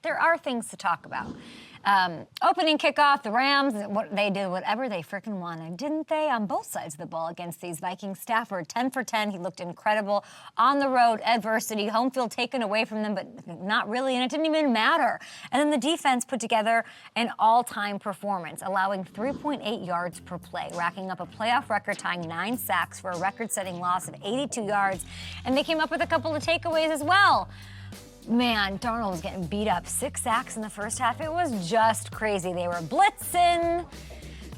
there are things to talk about. Opening kickoff, the Rams, they did whatever they freaking wanted, didn't they? On both sides of the ball against these Vikings. Stafford, 10 for 10. He looked incredible. On the road, adversity, home field taken away from them, but not really, and it didn't even matter. And then the defense put together an all-time performance, allowing 3.8 yards per play, racking up a playoff record, tying 9 sacks for a record-setting loss of 82 yards. And they came up with a couple of takeaways as well. Man, Darnold was getting beat up. 6 sacks in the first half. It was just crazy. They were blitzing.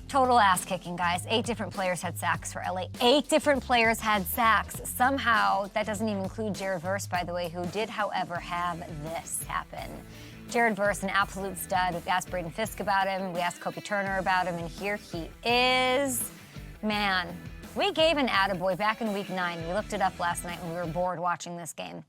Total ass kicking, guys. 8 different players had sacks for LA. 8 different players had sacks. Somehow, that doesn't even include Jared Verse, by the way, who did, however, have this happen. Jared Verse, an absolute stud. We've asked Braden Fisk about him. We asked Kobe Turner about him, and here he is. Man, we gave an Atta Boy back in week 9. We looked it up last night when we were bored watching this game.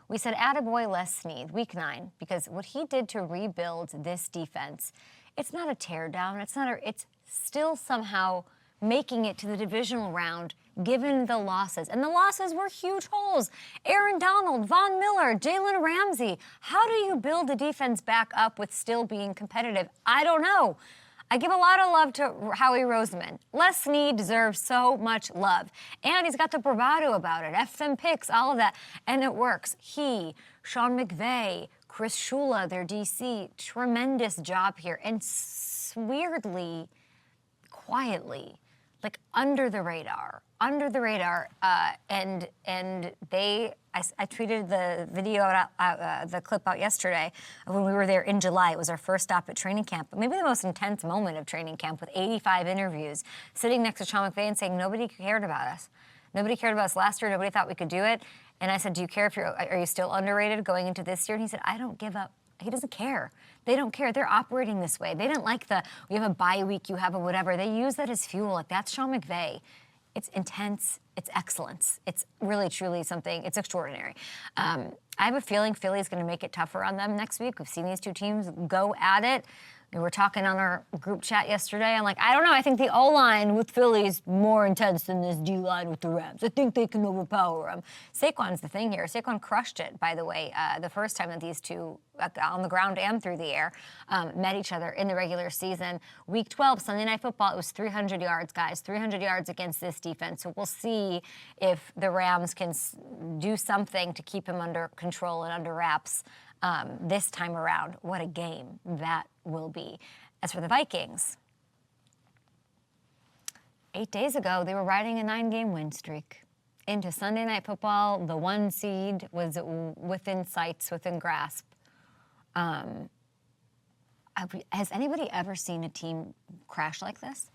We said Atta Boy Les Snead, week 9, because what he did to rebuild this defense, it's not a teardown. It's still somehow making it to the divisional round, given the losses. And the losses were huge holes. Aaron Donald, Von Miller, Jalen Ramsey. How do you build a defense back up with still being competitive? I don't know. I give a lot of love to Howie Roseman. Les Snead deserves so much love. And he's got the bravado about it. F them picks, all of that. And it works. He, Sean McVay, Chris Shula, their DC, tremendous job here. And weirdly, quietly, like under the radar. And I tweeted the video the clip out yesterday of when we were there in July. It was our first stop at training camp, but maybe the most intense moment of training camp with 85 interviews, sitting next to Sean McVay and saying nobody cared about us. Nobody cared about us last year. Nobody thought we could do it. And I said, do you care if are you still underrated going into this year? And he said, I don't give up. He doesn't care. They don't care. They're operating this way. They didn't like we have a bye week, you have a whatever. They use that as fuel. Like, that's Sean McVay. It's intense. It's excellence. It's really, truly something. It's extraordinary. I have a feeling Philly's going to make it tougher on them next week. We've seen these two teams go at it. We were talking on our group chat yesterday. I'm like, I don't know. I think the O-line with Philly is more intense than this D-line with the Rams. I think they can overpower them. Saquon's the thing here. Saquon crushed it, by the way, the first time that these two, on the ground and through the air, met each other in the regular season. Week 12, Sunday Night Football, it was 300 yards, guys. 300 yards against this defense. So we'll see if the Rams can do something to keep him under control and under wraps this time around. What a game that will be. As for the Vikings, 8 days ago, they were riding a 9-game win streak. Into Sunday Night Football, the 1 seed was within sights, within grasp. Has anybody ever seen a team crash like this?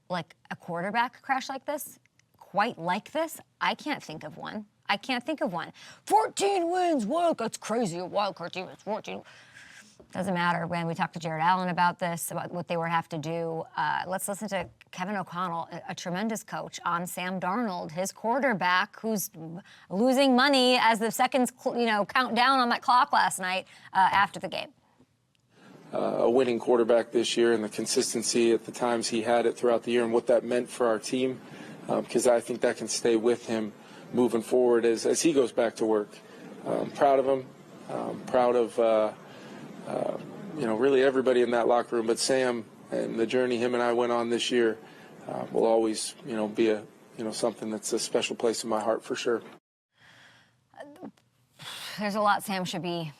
Like a quarterback crash like this? Quite like this? I can't think of one. 14 wins, what? That's crazy. A wild card team is 14. Doesn't matter. When we talked to Jared Allen about this, about what they would have to do, let's listen to Kevin O'Connell, a tremendous coach, on Sam Darnold, his quarterback, who's losing money as the seconds, count down on that clock last night after the game. A winning quarterback this year, and the consistency at the times he had it throughout the year, and what that meant for our team, because I think that can stay with him moving forward as he goes back to work. Proud of him. Proud of really everybody in that locker room. But Sam and the journey him and I went on this year will always be something that's a special place in my heart for sure. There's a lot Sam should be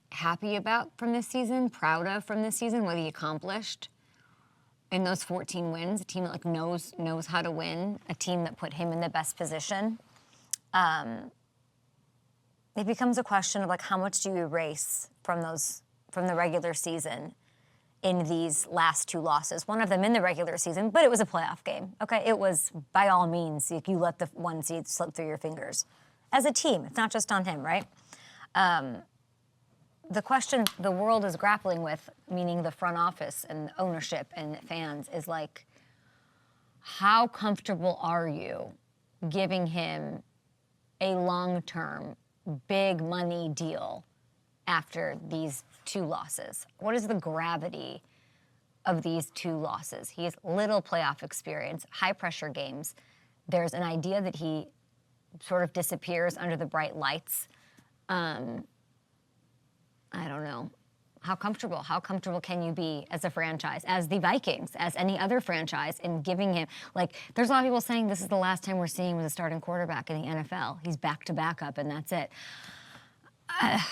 happy about from this season, proud of from this season, what he accomplished. In those 14 wins, a team that knows how to win, a team that put him in the best position. It becomes a question of how much do you erase from the regular season in these last 2 losses. One of them in the regular season, but it was a playoff game. Okay, it was by all means you let the 1 seed slip through your fingers. As a team, it's not just on him, right? The question the world is grappling with, meaning the front office and ownership and fans, is how comfortable are you giving him a long-term, big money deal after these 2 losses? What is the gravity of these 2 losses? He has little playoff experience, high-pressure games. There's an idea that he sort of disappears under the bright lights I don't know. How comfortable can you be as a franchise, as the Vikings, as any other franchise, in giving him, like, there's a lot of people saying this is the last time we're seeing him as a starting quarterback in the NFL. He's back to backup, and that's it. I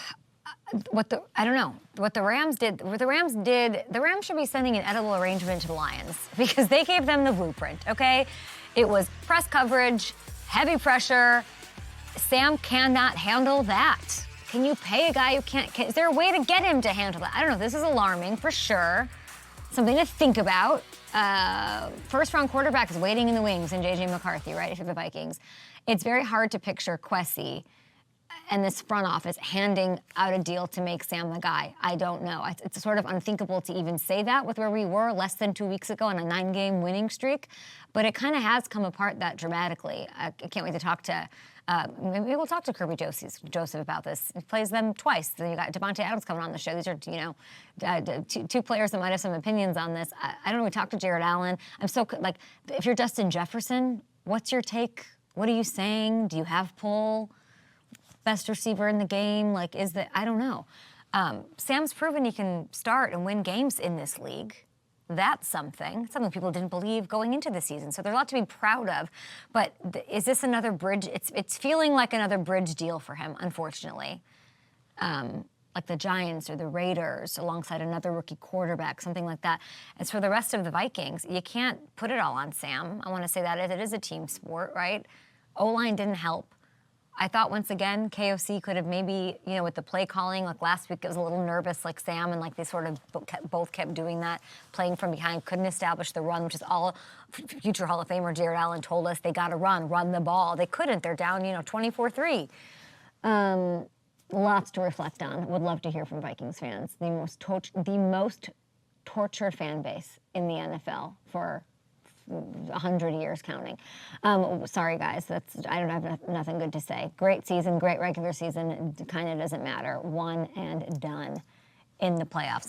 don't know. What the Rams did, the Rams should be sending an edible arrangement to the Lions because they gave them the blueprint, okay? It was press coverage, heavy pressure. Sam cannot handle that. Can you pay a guy who can't? Is there a way to get him to handle that? I don't know. This is alarming for sure. Something to think about. First-round quarterback is waiting in the wings in J.J. McCarthy, right, for the Vikings. It's very hard to picture Kwesi and this front office handing out a deal to make Sam the guy. I don't know. It's sort of unthinkable to even say that with where we were less than 2 weeks ago on a 9-game winning streak. But it kind of has come apart that dramatically. I can't wait to talk to... maybe we'll talk to Kirby Joseph about this. He plays them twice. Then you got Devontae Adams coming on the show. These are, two players that might have some opinions on this. I don't know. We talked to Jared Allen. I'm so, like, if you're Justin Jefferson, what's your take? What are you saying? Do you have pull? Best receiver in the game? Like, I don't know. Sam's proven he can start and win games in this league. That's something people didn't believe going into the season. So there's a lot to be proud of. But is this another bridge? It's feeling like another bridge deal for him, unfortunately. Like the Giants or the Raiders alongside another rookie quarterback, something like that. As for the rest of the Vikings, you can't put it all on Sam. I want to say that it is a team sport, right? O-line didn't help. I thought once again, KOC could have maybe, with the play calling, like last week it was a little nervous like Sam, and like they sort of both kept doing that, playing from behind, couldn't establish the run, which is all future Hall of Famer Jared Allen told us they got to run the ball. They couldn't. They're down, 24-3. Lots to reflect on. Would love to hear from Vikings fans. The most tortured fan base in the NFL for 100 years counting. Sorry, guys. I don't have nothing good to say. Great season, great regular season. It kind of doesn't matter. One and done in the playoffs.